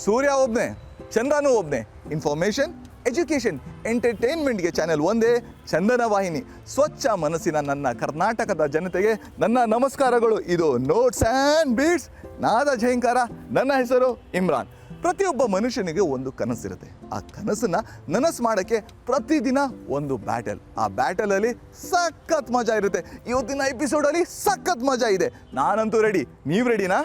ಸೂರ್ಯ ಒಬ್ಬನೇ, ಚಂದ್ರನೂ ಒಬ್ಬನೇ. Information, education, ಎಂಟರ್ಟೈನ್ಮೆಂಟ್ಗೆ channel ಒಂದೇ, ಚಂದನ ವಾಹಿನಿ. ಸ್ವಚ್ಛ ಮನಸ್ಸಿನ ನನ್ನ ಕರ್ನಾಟಕದ ಜನತೆಗೆ ನನ್ನ ನಮಸ್ಕಾರಗಳು. ಇದು ನೋಟ್ಸ್ ಆ್ಯಂಡ್ ಬೀಟ್ಸ್, ನಾದ ಜಯಂಕಾರ. ನನ್ನ ಹೆಸರು ಇಮ್ರಾನ್. ಪ್ರತಿಯೊಬ್ಬ ಮನುಷ್ಯನಿಗೆ ಒಂದು ಕನಸಿರುತ್ತೆ. ಆ ಕನಸನ್ನ ನನಸು ಮಾಡೋಕ್ಕೆ ಪ್ರತಿದಿನ ಒಂದು ಬ್ಯಾಟಲ್. ಆ ಬ್ಯಾಟಲಲ್ಲಿ ಸಖತ್ ಮಜಾ ಇರುತ್ತೆ. ಇವತ್ತಿನ ಎಪಿಸೋಡಲ್ಲಿ ಸಖತ್ ಮಜಾ ಇದೆ. ನಾನಂತೂ ರೆಡಿ. ನೀವು ರೆಡಿನಾ?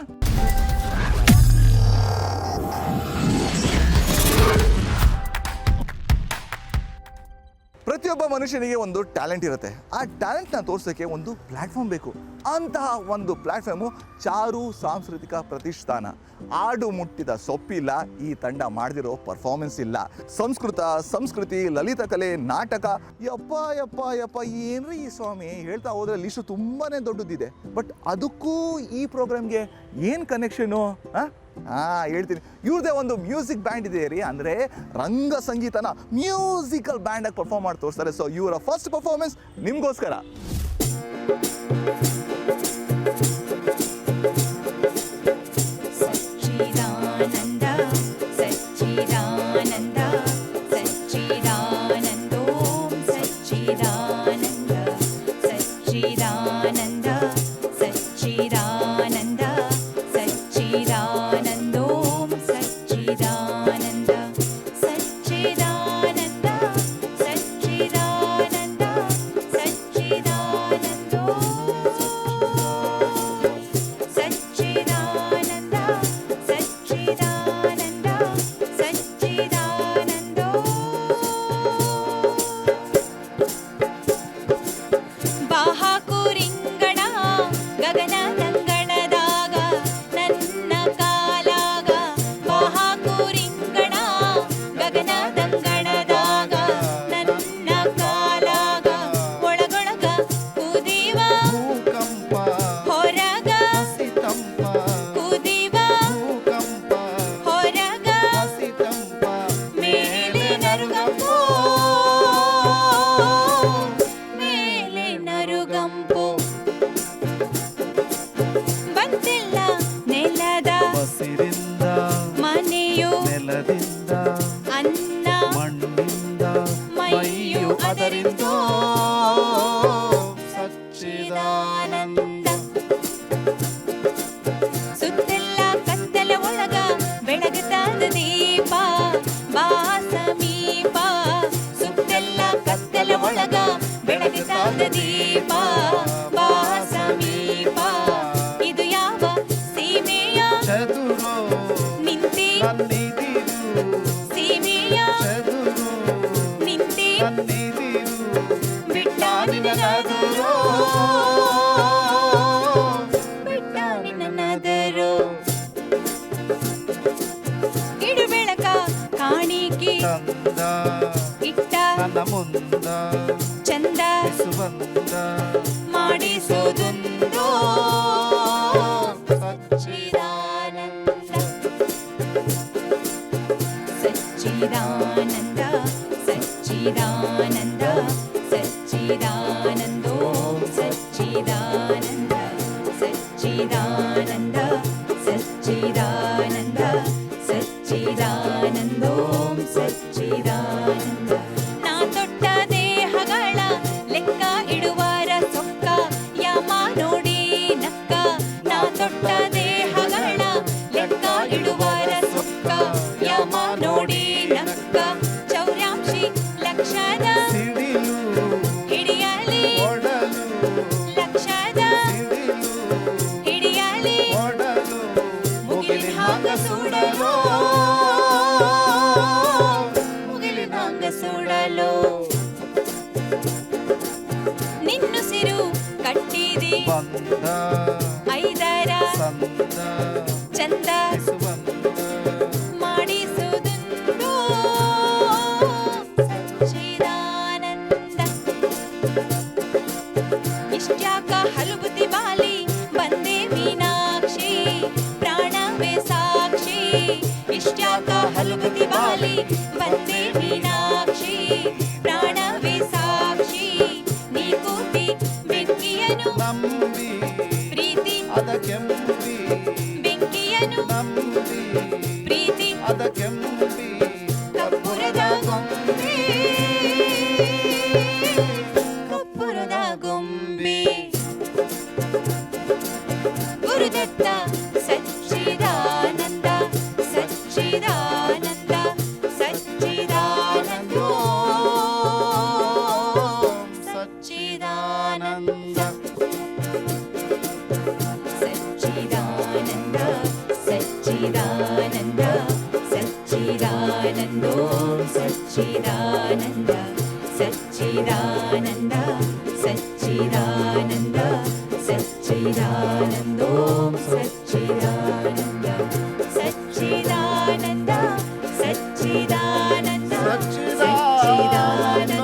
ಪ್ರತಿಯೊಬ್ಬ ಮನುಷ್ಯನಿಗೆ ಒಂದು ಟ್ಯಾಲೆಂಟ್ ಇರುತ್ತೆ. ಆ ಟ್ಯಾಲೆಂಟ್ನ ತೋರ್ಸೋಕ್ಕೆ ಒಂದು ಪ್ಲ್ಯಾಟ್ಫಾರ್ಮ್ ಬೇಕು. ಅಂತಹ ಒಂದು ಪ್ಲ್ಯಾಟ್ಫಾರ್ಮು ಚಾರು ಸಾಂಸ್ಕೃತಿಕ ಪ್ರತಿಷ್ಠಾನ. ಆಡು ಮುಟ್ಟಿದ ಸೊಪ್ಪಿಲ್ಲ, ಈ ತಂಡ ಮಾಡದಿರೋ ಪರ್ಫಾರ್ಮೆನ್ಸ್ ಇಲ್ಲ. ಸಂಸ್ಕೃತಿ, ಲಲಿತ ಕಲೆ, ನಾಟಕ, ಯಪ್ಪ ಯಪ್ಪ ಯಪ್ಪ ಏನ್ರಿ ಈ ಸ್ವಾಮಿ, ಹೇಳ್ತಾ ಹೋದ್ರೆ ಲಿಸ್ಟು ತುಂಬಾ ದೊಡ್ಡದಿದೆ. ಬಟ್ ಅದಕ್ಕೂ ಈ ಪ್ರೋಗ್ರಾಮ್ಗೆ ಏನು ಕನೆಕ್ಷನು? ಹೇಳ್ತೀನಿ. ಇವ್ರದೇ ಒಂದು ಮ್ಯೂಸಿಕ್ ಬ್ಯಾಂಡ್ ಇದೆ ರೀ. ಅಂದರೆ ರಂಗ ಸಂಗೀತನ ಮ್ಯೂಸಿಕಲ್ ಬ್ಯಾಂಡಾಗಿ ಪರ್ಫಾರ್ಮ್ ಮಾಡಿ ತೋರಿಸ್ತಾರೆ. ಸೊ ಇವರ ಫಸ್ಟ್ ಪರ್ಫಾರ್ಮೆನ್ಸ್ ನಿಮಗೋಸ್ಕರ. ಇದು ಯಾವ ಸೀಮೆಯ ನಿಂತಿ ಸೀಮೆಯ ನಿಂತಿ ಬಿಟ್ಟ ನಿನ್ನದರು ಇಡು ಬೆಳಕ ಕಾಣಿಕೆ ಇಟ್ಟ ನನ್ನ ಮುಂದ ಚಂದ ಮಾಡಿಸುವುದೊಂದು ಸಚ್ಚಿದಾನಂದ ಸಚ್ಚಿದಾನಂದ ಸಚ್ಚಿದಾನಂದೋ ಸಚ್ಚಿದಾನಂದ ಸಚ್ಚಿದಾನಂದ ಸಚ್ಚಿದಾನಂದ ಸಚ್ಚಿದಾನಂದೋ ಸಚ್ಚಿದಾನಂದ. ನಾ ತೊಟ್ಟ ದೇಹಗಳ ಲೆಕ್ಕ ಇಡುವರ ಸೊಕ್ಕ ಯಾಮ ನೋಡಿ ನಕ್ಕ. ನಾ ತೊಟ್ಟ ದೇಹಗಳ ಲೆಕ್ಕ ಇಡುವರ ಸೊಕ್ಕ ಯಾಮ ನೋಡಿ ನಕ್ಕ. ಚೌರ್ಯಾಂಶಿ ಲಕ್ಷದ ಹಿಡಿಯಲಿ ಲಕ್ಷದ ಹಿಡಿಯಲಿ ಮುಗಿಲಿನ ಹಾಗ ಸುಡಲು ಮುಗಿಲಿನ ಹಾಗ ಸುಡಲು. ನಿನ್ನುಸಿರು ಕಟ್ಟಿದಿ ಐದರ ಚಂದ ಮಾಡಿಸುವುದುಂಟು ಸಚ್ಚಿದಾನಂದ. ಇಷ್ಟ್ಯಾಕ ಹಲುಬುತಿ ಬಾಲಿ ಬಂದೆ ಮೀನಾಕ್ಷಿ ಪ್ರಾಣವೇ ಸಾಕ್ಷಿ. ಇಷ್ಟ್ಯಾಕ ಹಲುಬುತಿ ಬಾಲಿ ಬಂದೆ ಮೀನಾಕ್ಷಿ ಪ್ರಾಣವೇ ಸಾಕ್ಷಿ. ನೀ ಕೂತಿ ಬೆಂಕಿಯನು ನಂಬಿ ಪ್ರೀತಿ ಅದ ಕೆಂಪಿ ಬೆಂಕಿಯನು ನಂಬಿ ಪ್ರೀತಿ ಅದ सच्चिदानन्द सच्चिदानन्द सच्चिदानन्द सच्चिदानन्द ॐ सच्चिदानन्द सच्चिदानन्द सच्चिदानन्द सच्चिदानन्द सच्चिदानन्द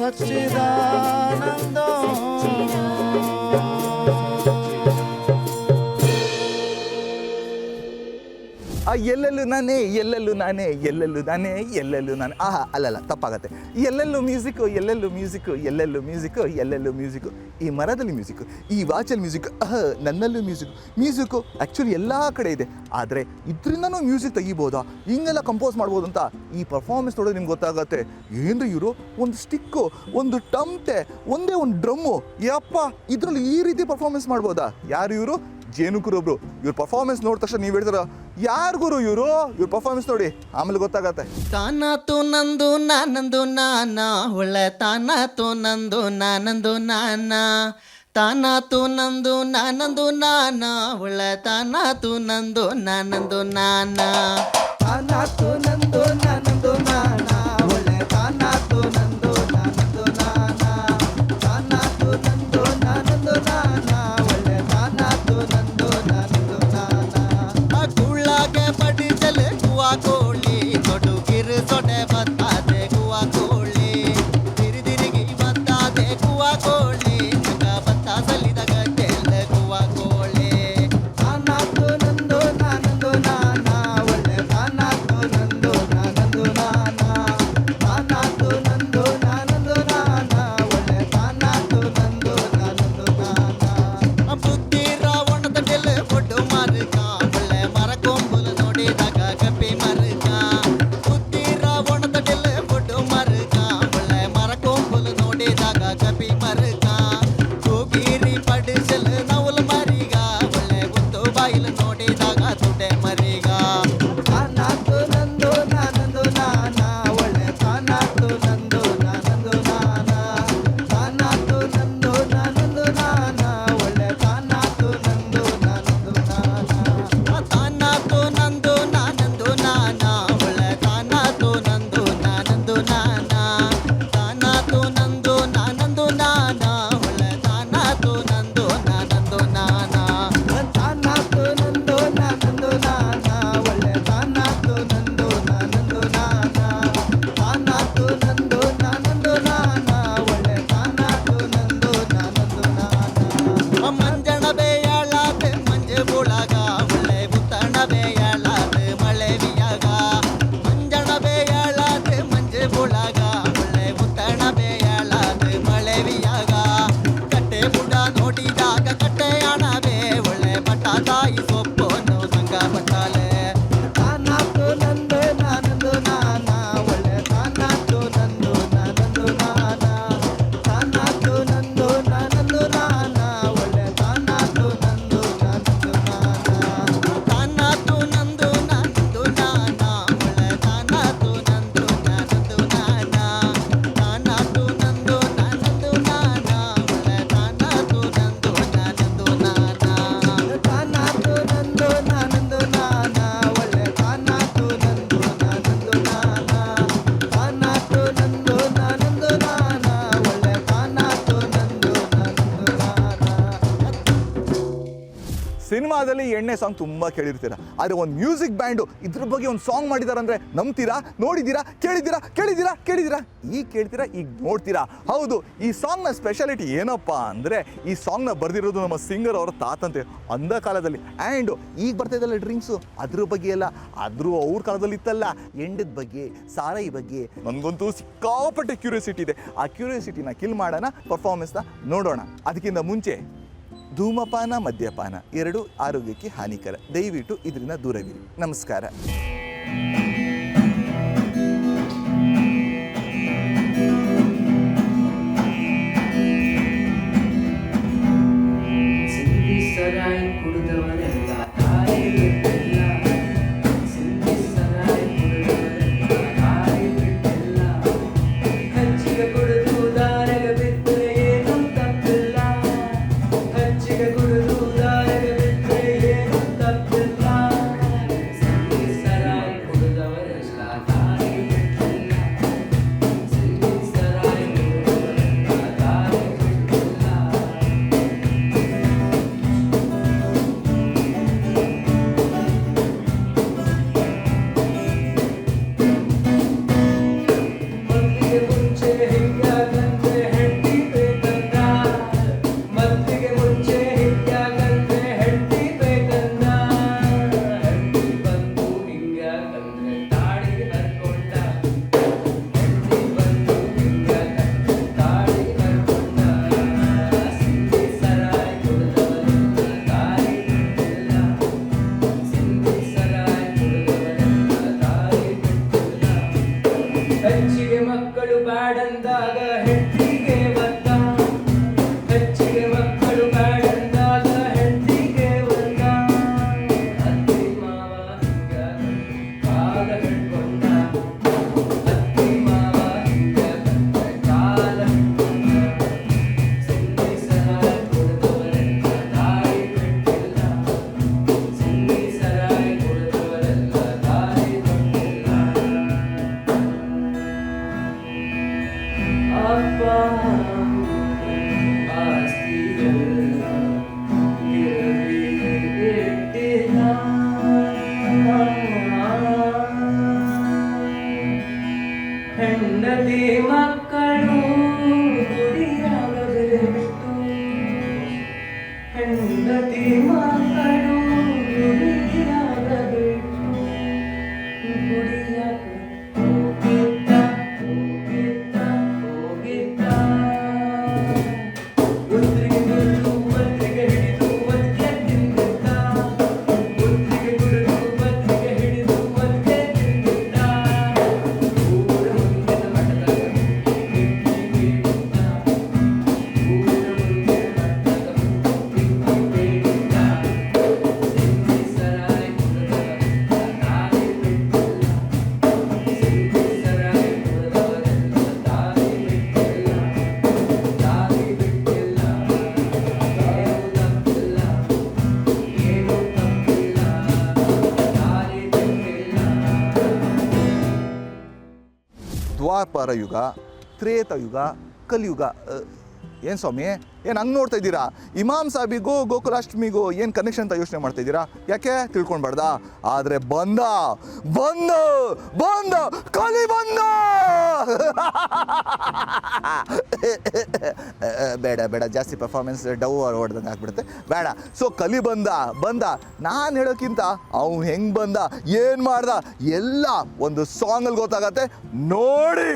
ಸಚ್ಚಿದಾನಂದ ಎಲ್ಲೆಲ್ಲೂ ನಾನೇ ಎಲ್ಲೆಲ್ಲೂ ನಾನೇ ಎಲ್ಲೆಲ್ಲೂ ನಾನೇ ಎಲ್ಲೆಲ್ಲೂ ನಾನೇ ಅಲ್ಲಲ್ಲ ತಪ್ಪಾಗತ್ತೆ. ಎಲ್ಲೆಲ್ಲೂ ಮ್ಯೂಸಿಕ್ಕು ಎಲ್ಲೆಲ್ಲೂ ಮ್ಯೂಸಿಕ್ಕು ಎಲ್ಲೆಲ್ಲೂ ಮ್ಯೂಸಿಕ್ಕು ಎಲ್ಲೆಲ್ಲೂ ಮ್ಯೂಸಿಕ್ಕು. ಈ ಮರದಲ್ಲಿ ಮ್ಯೂಸಿಕ್ಕು, ಈ ವಾಚಲ್ಲಿ ಮ್ಯೂಸಿಕ್, ನನ್ನಲ್ಲೂ ಮ್ಯೂಸಿಕ್ಕು ಆ್ಯಕ್ಚುಲಿ ಎಲ್ಲ ಕಡೆ ಇದೆ. ಆದರೆ ಇದರಿಂದನೂ ಮ್ಯೂಸಿಕ್ ತೆಗಿಬೋದಾ, ಹಿಂಗೆಲ್ಲ ಕಂಪೋಸ್ ಮಾಡ್ಬೋದು ಅಂತ ಈ ಪರ್ಫಾರ್ಮೆನ್ಸ್ ನೋಡೋದು ನಿಮ್ಗೆ ಗೊತ್ತಾಗತ್ತೆ. ಏನು ಇವರು ಒಂದು ಸ್ಟಿಕ್ಕು, ಒಂದು ಟಮ್ಟೆ, ಒಂದೇ ಒಂದು ಡ್ರಮ್ಮು, ಯಪ್ಪ ಇದರಲ್ಲಿ ಈ ರೀತಿ ಪರ್ಫಾರ್ಮೆನ್ಸ್ ಮಾಡ್ಬೋದಾ? ಯಾರು ಇವರು? ಜೇನುಕುರೊಬ್ರು. ಇವ್ರ ಪರ್ಫಾರ್ಮೆನ್ಸ್ ನೋಡಿದ ತಕ್ಷಣ ನೀವು ಹೇಳ್ತಾರ ಯಾರು ಗುರು ಇವರು? ಇವ್ರ ಪರ್ಫಾರ್ಮೆನ್ಸ್ ನೋಡಿ, ಆಮೇಲೆ ಗೊತ್ತಾಗತ್ತೆ. ತಾನಾತು ನಂದು ನಾನಂದು ನಾನ ಒಳ್ಳೆ ತಾನಾತು ನಂದು ನಾನಂದು ನಾನ ತಾನಾತು ನಂದು ನಾನಂದು ನಾನ ಒಳ್ಳೆ ತಾನಾತು ನಂದು ನಾನಂದು ನಾನ ತಾನಾತು ನಂದು ನಾನಂದು ನಾನ ಒಳ್ಳೆ ತಾನಾತು ನಂದು ನಾನಂದು ನಾನ ತಾನಾತು ನಂದು ನಾನಂದು ನಾನ ಒಳ್ಳೆ ತಾನಾತು ನಂದು ನಾನಂದು ನಾನ ಕುಳ್ಳಾಗೆ ಪಡಿ ಜಲೆ ಕುವಾ ಕೋಳಿ ತೊಡುಗಿರು ಸೊಡೆ ಬತ್ತಾದೆ ಕುವಾ ಕೋಳಿ ತಿರಿದಿರಿಗಿ ಬತ್ತಾದೆ ಕುವಾ ಕೋಳಿ ನಗ ಬತ್ತ ಸಲಿದಾಗ ತೆಲ್ಲ ಕುವಾ ಕೋಳಿ ತಾನಾತು ನಂದು ನಾನಂದು ನಾನ ಒಳ್ಳೆ ತಾನಾತು ನಂದು ನಾನಂದು ನಾನ ತಾನಾತು ನಂದು ನಾನಂದು ನಾನ ಒಳ್ಳೆ ತಾನಾತು ನಂದು ನಾನಂದು ನಾನ ಬುದ್ಧಿ ರಾವಣದ ಡೆಲೆ ಒಡ್ಡು ಮಾರುಕ ಒಳ್ಳೆ ಮರ ಕೊಂಬುಲು ನೋಡಿದಾಗ ಕಪ್ಪಿ ಮರುಕ ಬುದ್ಧಿ ರಾವಣದ ಡೆಲೆ ಒಡ್ಡು ಮಾರುಕ ಒಳ್ಳೆ ಮರ ಕೊಂಬುಲು ನೋಡಿದಾಗ ಕಪ್ಪಿ ಮರುಕ ಕೂಗಿರಿ ಪಡಿಸಲು ನವಲು ಮರಿಗ ಒಳ್ಳೆ ಗುತ್ತು ಬಾಯಿಲು ನೋಡಿದಾಗ ತುಡೆ ಮರಿಗ ತಾನಾತು ನಂದು ನಾನಂದು ನಾನ ಒಳ್ಳೆ ತಾನಾತು ನಂದು ನಾನಂದು ನಾನ ತಾನಾತು ನಂದು ನಾನಂದು ನಾನ ಒಳ್ಳೆ ತಾನಾತು ನಂದು ನಾನಂದು ನಾನ ತಾನಾತು ನಂದು ನಾನಂದು ನಾನ ಒಳ್ಳೆ ತಾನಾತು ನಂದು ನಾನಂದು ನಾನ ತಾನಾತು ನಂದು ನಾನಂದು ನಾನ ಸಿನಿಮಾದಲ್ಲಿ ಎಣ್ಣೆ ಸಾಂಗ್ ತುಂಬ ಕೇಳಿರ್ತೀರ, ಆದರೆ ಒಂದು ಮ್ಯೂಸಿಕ್ ಬ್ಯಾಂಡು ಇದ್ರ ಬಗ್ಗೆ ಒಂದು ಸಾಂಗ್ ಮಾಡಿದಾರಂದ್ರೆ ನಂಬ್ತೀರಾ? ನೋಡಿದ್ದೀರಾ? ಕೇಳಿದ್ದೀರಾ? ಈಗ ಕೇಳ್ತೀರಾ, ಈಗ ನೋಡ್ತೀರಾ. ಹೌದು, ಈ ಸಾಂಗ್ನ ಸ್ಪೆಷಾಲಿಟಿ ಏನಪ್ಪ ಅಂದರೆ ಈ ಸಾಂಗ್ನ ಬರೆದಿರೋದು ನಮ್ಮ ಸಿಂಗರ್ ಅವರ ತಾತಂತೆ ಅಂದ ಕಾಲದಲ್ಲಿ. ಆ್ಯಂಡ್ ಈಗ ಬರ್ತಾ ಇದ್ದಲ್ಲ ಡ್ರಿಂಕ್ಸು, ಅದ್ರ ಬಗ್ಗೆ ಎಲ್ಲ ಆದರೂ ಅವ್ರ ಕಾಲದಲ್ಲಿ ಇತ್ತಲ್ಲ, ಎಂಡದ ಬಗ್ಗೆ, ಸಾರಾಯಿ ಬಗ್ಗೆ. ನನಗಂತೂ ಸಿಕ್ಕಾಪಟ್ಟೆ ಕ್ಯೂರಿಯಾಸಿಟಿ ಇದೆ. ಆ ಕ್ಯೂರಿಯಾಸಿಟಿನ ಕಿಲ್ ಮಾಡೋಣ, ಪರ್ಫಾರ್ಮೆನ್ಸ್ನ ನೋಡೋಣ. ಅದಕ್ಕಿಂತ ಮುಂಚೆ ಧೂಮಪಾನ, ಮದ್ಯಪಾನ ಎರಡೂ ಆರೋಗ್ಯಕ್ಕೆ ಹಾನಿಕರ. ದಯವಿಟ್ಟು ಇದರಿಂದ ದೂರವಿರಿ. ನಮಸ್ಕಾರ. ದ್ವಾಪರ ಯುಗ, ತ್ರೇತಯುಗ, ಕಲಿಯುಗ. ಏನು ಸ್ವಾಮಿ, ಏನು ಹಂಗೆ ನೋಡ್ತಾ ಇದ್ದೀರಾ? ಇಮಾಮ್ ಸಾಹಿಬಿಗೂ ಗೋಕುಲಾಷ್ಟಮಿಗೂ ಏನು ಕನೆಕ್ಷನ್ ಅಂತ ಯೋಚನೆ ಮಾಡ್ತಾ ಇದ್ದೀರಾ? ಯಾಕೆ ತಿಳ್ಕೊಳ್ಬಾರ್ದಾ? ಆದರೆ ಬಂದ ಕಲಿ ಬಂದ. ಬೇಡ ಜಾಸ್ತಿ ಪರ್ಫಾರ್ಮೆನ್ಸ್ ಡವ್ ಹೊಡೆದಂಗೆ ಆಗ್ಬಿಡುತ್ತೆ, ಬೇಡ. ಸೊ ಕಲಿ ಬಂದ ನಾನು ಹೇಳೋಕ್ಕಿಂತ ಅವ್ನು ಹೆಂಗೆ ಬಂದ, ಏನು ಮಾಡ್ದ ಎಲ್ಲ ಒಂದು ಸಾಂಗಲ್ಲಿ ಗೊತ್ತಾಗತ್ತೆ, ನೋಡಿ.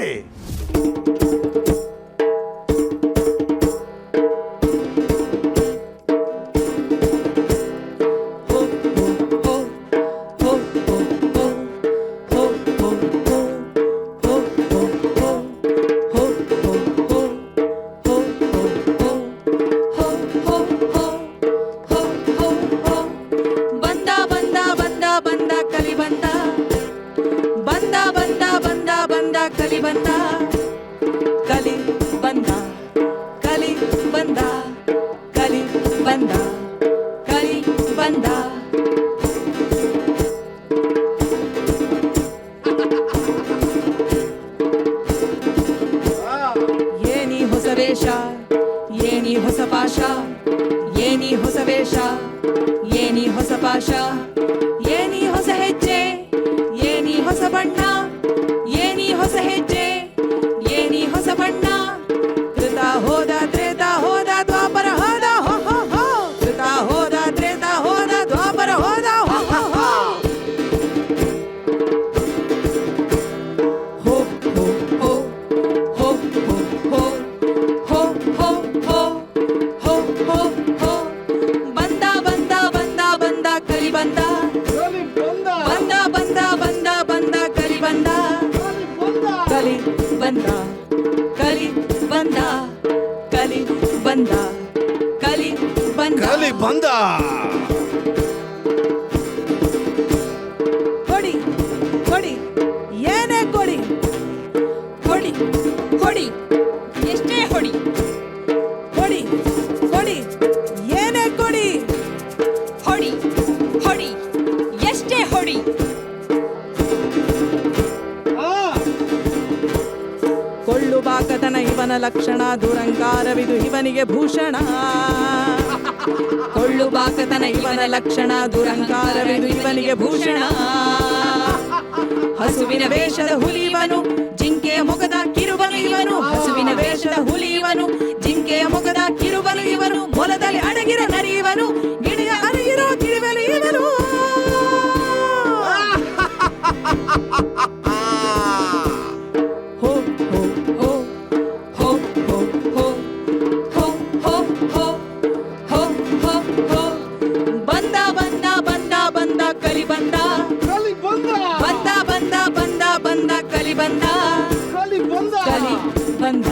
ಏನಿ ಹೊಸ ವೇಷ, ಏನಿ ಹೊಸ ಪಾಶ, ಏನಿ ಹೊಸ ಹೆಜ್ಜೆ, ಏನಿ ಹೊಸ ಬಣ್ಣ, ಏನಿ ಹೊಸ ಹೆಜ್ಜೆ, ಏನಿ ಹೊಸ ಬಣ್ಣ. ಕೃತ ಹೋದ ತ್ರೇತ ಹೋದ ದ್ವಾಪರ ಹೋದ ಹೋ ಹೋ ಹೋ. ಕೃತ ಹೋದ ತ್ರೇತ ಹೋದ ದ್ವಾಪರ ಹೋದ ಹೋ ಹೋ ಹೋ. ಹೋ ಹೋ ಹೋ ಹೋ ಹೋ ಹೋ ಹೋ ಹೋ ಹೋ ಹೋ ಹೋ. ಬಂದ ಬಂದ ಬಂದ ಬಂದ ಕಲಿ ಬಂದ, ಬಂದ ಬಂದ ಬಂದ ಬಂದ ಕಲಿ ಬಂದ, ಕಲಿ ಬಂದ, ಕಲಿ ಬಂದ, ಕಲಿ ಬಂದ, ಕಲಿ ಬಂದ. ಕಲಿ ಬಂದ. ಕೊಡಿ ಕೊಡಿ ಏನೇ ಕೊಡಿ, ಕೊಡಿ ಕೊಡಿ ಎಷ್ಟೇ ಹೊಡಿ, ಕೊಡಿ ಕೊಡಿ ಏನೇ ಕೊಡಿ, ಹೊಡಿ ಹೊಡಿ ಎಷ್ಟೇ ಹೊಡಿ. ಕೊಳ್ಳು ಬಾಕತನ ಇವನ ಲಕ್ಷಣ, ದುರಂಕಾರವಿದು ಇವನಿಗೆ ಭೂಷಣ. ಕೊಳ್ಳು ಬಾಕತನ ಇವನ ಲಕ್ಷಣ, ದುರಂಕಾರವಿದು ಇವನಿಗೆ ಭೂಷಣ. ಹಸುವಿನ ವೇಷದ ಹುಲಿಯವನು, ಜಿಂಕೆಯ ಮೊಗದ ಕಿರುಬನು ಇವನು. ಹಸುವಿನ ವೇಷದ ಹುಲಿಯವನು, ಜಿಂಕೆಯ ಮೊಗದ ಕಿರುಬನು ಇವನು. ಮೊಲದಲ್ಲಿ ಅಡಗಿರೋ ನರಿಯವನು, ಗಿಣಿಯ ಅರಗಿರೋ ಕಿರುಬಲು ಇವನು. ಹೋ ಹೋ ಹೋ ಹೋ ಹೋ ಹೋ ಹೋ ಹೋ ಹೋ ಹೋ ಹೋ ಹೋ. ಬಂದ ಬಂದ ಬಂದ ಬಂದ ಕಲಿ ಬಂದ, ಬಂದ ಬಂದ ಬಂದ ಬಂದ ಕಲಿ ಬಂದ, ಕಲಿ ಬಂದ,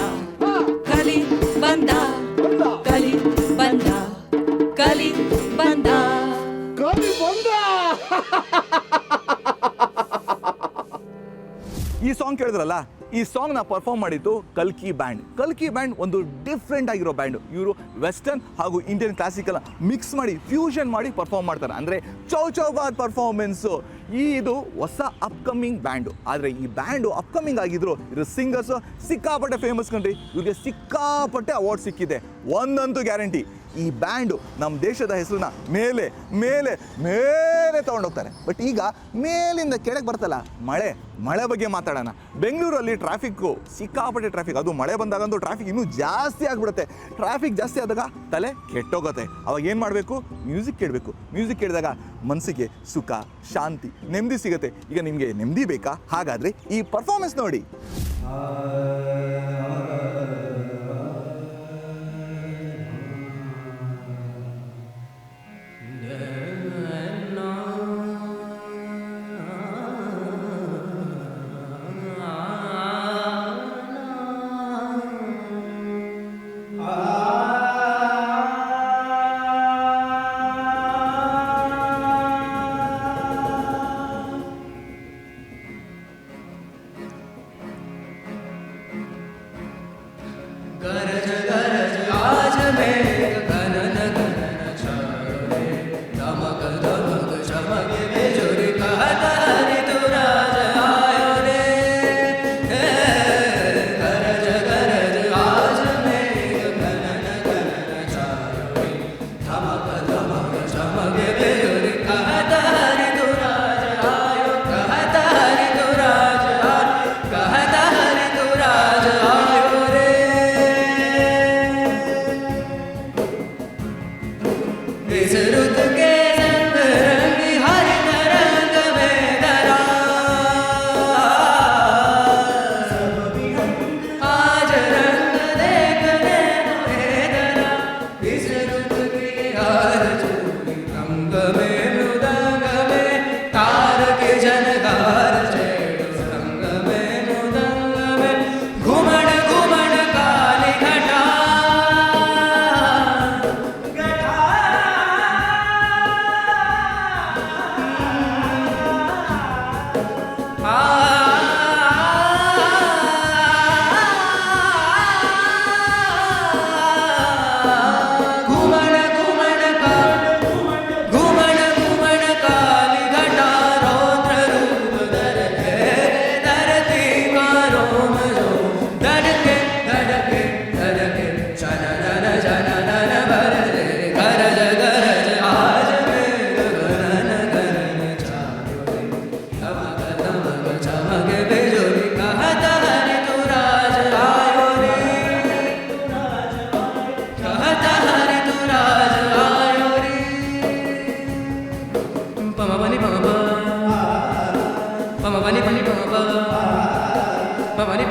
ಕಲಿ ಬಂದ, ಕಲಿ ಬಂದ, ಕಲಿ ಬಂದ. ಈ ಸಾಂಗ್ ಕೇಳಿದ್ರಲ್ಲ, ಈ ಸಾಂಗ್ನ ಪರ್ಫಾರ್ಮ್ ಮಾಡಿದ್ದು ಕಲ್ಕಿ ಬ್ಯಾಂಡ್. ಕಲ್ಕಿ ಬ್ಯಾಂಡ್ ಒಂದು ಡಿಫ್ರೆಂಟ್ ಆಗಿರೋ ಬ್ಯಾಂಡು. ಇವರು ವೆಸ್ಟರ್ನ್ ಹಾಗೂ ಇಂಡಿಯನ್ ಕ್ಲಾಸಿಕಲ್ ಮಿಕ್ಸ್ ಮಾಡಿ ಫ್ಯೂಷನ್ ಮಾಡಿ ಪರ್ಫಾರ್ಮ್ ಮಾಡ್ತಾರೆ. ಅಂದರೆ ಚೌಚೌಬಾದ್ ಪರ್ಫಾರ್ಮೆನ್ಸು. ಇದು ಹೊಸ ಅಪ್ಕಮಿಂಗ್ ಬ್ಯಾಂಡು. ಆದರೆ ಈ ಬ್ಯಾಂಡು ಅಪ್ಕಮಿಂಗ್ ಆಗಿದ್ರು ಇದ್ರ ಸಿಂಗರ್ಸು ಸಿಕ್ಕಾಪಟ್ಟೆ ಫೇಮಸ್ ಕಂಡ್ರಿ. ಇವ್ರಿಗೆ ಸಿಕ್ಕಾಪಟ್ಟೆ ಅವಾರ್ಡ್ ಸಿಕ್ಕಿದೆ. ಒಂದಂತೂ ಗ್ಯಾರಂಟಿ, ಈ ಬ್ಯಾಂಡು ನಮ್ಮ ದೇಶದ ಹೆಸರನ್ನ ಮೇಲೆ ಮೇಲೆ ಮೇಲೆ ತೊಗೊಂಡೋಗ್ತಾರೆ. ಬಟ್ ಈಗ ಮೇಲಿಂದ ಕೆಳಗೆ ಬರ್ತಲ್ಲ, ಮಳೆ ಬಗ್ಗೆ ಮಾತಾಡೋಣ. ಬೆಂಗಳೂರಲ್ಲಿ ಟ್ರಾಫಿಕ್ಕು ಸಿಕ್ಕಾಪಟ್ಟೆ ಟ್ರಾಫಿಕ್. ಅದು ಮಳೆ ಬಂದಾಗಂತೂ ಟ್ರಾಫಿಕ್ ಇನ್ನೂ ಜಾಸ್ತಿ ಆಗಿಬಿಡುತ್ತೆ. ಟ್ರಾಫಿಕ್ ಜಾಸ್ತಿ ಆದಾಗ ತಲೆ ಕೆಟ್ಟೋಗುತ್ತೆ. ಅವಾಗ ಏನು ಮಾಡಬೇಕು? ಮ್ಯೂಸಿಕ್ ಕೇಳಬೇಕು. ಮ್ಯೂಸಿಕ್ ಕೇಳಿದಾಗ ಮನಸ್ಸಿಗೆ ಸುಖ, ಶಾಂತಿ, ನೆಮ್ಮದಿ ಸಿಗುತ್ತೆ. ಈಗ ನಿಮಗೆ ನೆಮ್ಮದಿ ಬೇಕಾ? ಹಾಗಾದರೆ ಈ ಪರ್ಫಾರ್ಮೆನ್ಸ್ ನೋಡಿ.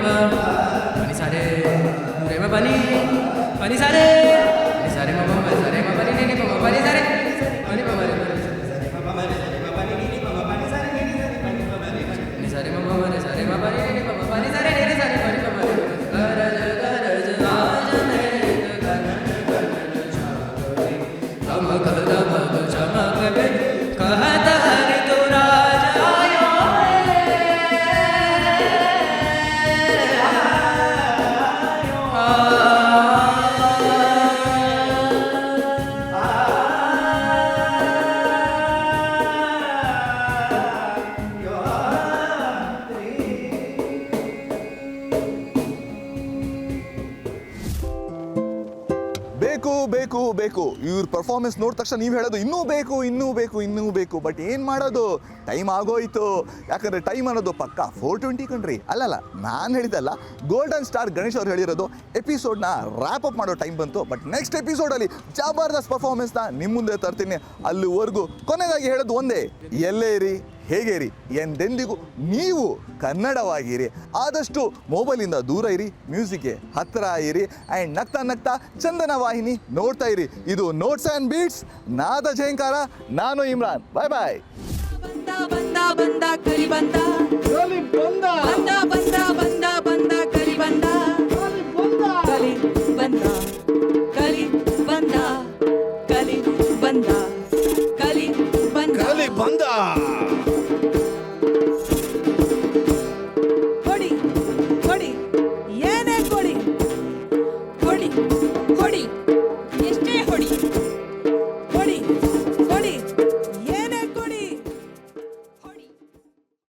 pani sa re ma pani sa re ma pa ma sa re ma pani ni ni pa ma pani sa re pani pa ma re ma pa ma re ma pani ni ni pa ma pani sa re ni ni sa re ma pa ma re sa re ma pani ni ni pa ma pani sa re ni ni sa re pani pa ma re ಬೇಕು ಬೇಕು ಬೇಕು ಇವ್ರ performance ನೋಡಿದ ತಕ್ಷಣ ನೀವು ಹೇಳೋದು ಇನ್ನೂ ಬೇಕು ಇನ್ನೂ ಬೇಕು ಇನ್ನೂ ಬೇಕು. ಬಟ್ ಏನು ಮಾಡೋದು, ಟೈಮ್ ಆಗೋಯ್ತು. ಯಾಕಂದರೆ ಟೈಮ್ ಅನ್ನೋದು ಪಕ್ಕ 4:20 ಕಣ್ರಿ. ಅಲ್ಲಲ್ಲ, ನಾನು ಹೇಳಿದ್ದಲ್ಲ, ಗೋಲ್ಡನ್ ಸ್ಟಾರ್ ಗಣೇಶ್ ಅವ್ರು ಹೇಳಿರೋದು. ಎಪಿಸೋಡ್ನ ರ್ಯಾಪ್ ಅಪ್ ಮಾಡೋ ಟೈಮ್ ಬಂತು. ಬಟ್ ನೆಕ್ಸ್ಟ್ ಎಪಿಸೋಡಲ್ಲಿ ಜಬರ್ದಸ್ತ್ ಪರ್ಫಾರ್ಮೆನ್ಸ್ನ ನಿಮ್ಮ ಮುಂದೆ ತರ್ತೀನಿ. ಅಲ್ಲಿವರೆಗೂ ಕೊನೆಯದಾಗಿ ಹೇಳೋದು ಒಂದೇ, ಎಲ್ಲೇ ಇರಿ, ಹೇಗೆ ಇರಿ, ಎಂದೆಂದಿಗೂ ನೀವು ಕನ್ನಡವಾಗಿರಿ. ಆದಷ್ಟು ಮೊಬೈಲಿಂದ ದೂರ ಇರಿ, ಮ್ಯೂಸಿಕ್ಗೆ ಹತ್ತಿರ ಇರಿ, ಆ್ಯಂಡ್ ನಗ್ತಾ ನಗ್ತಾ ಚಂದನ ವಾಹಿನಿ ನೋಡ್ತಾ ಇರಿ. ಇದು ನೋಟ್ಸ್ ಆ್ಯಂಡ್ ಬೀಟ್ಸ್, ನಾದ ಜಯಂಕಾರ. ನಾನು ಇಮ್ರಾನ್. ಬಾಯ್ ಬಾಯ್. ಬಂದ ಬಂದ ಬಂದ ಕರಿ ಬಂದ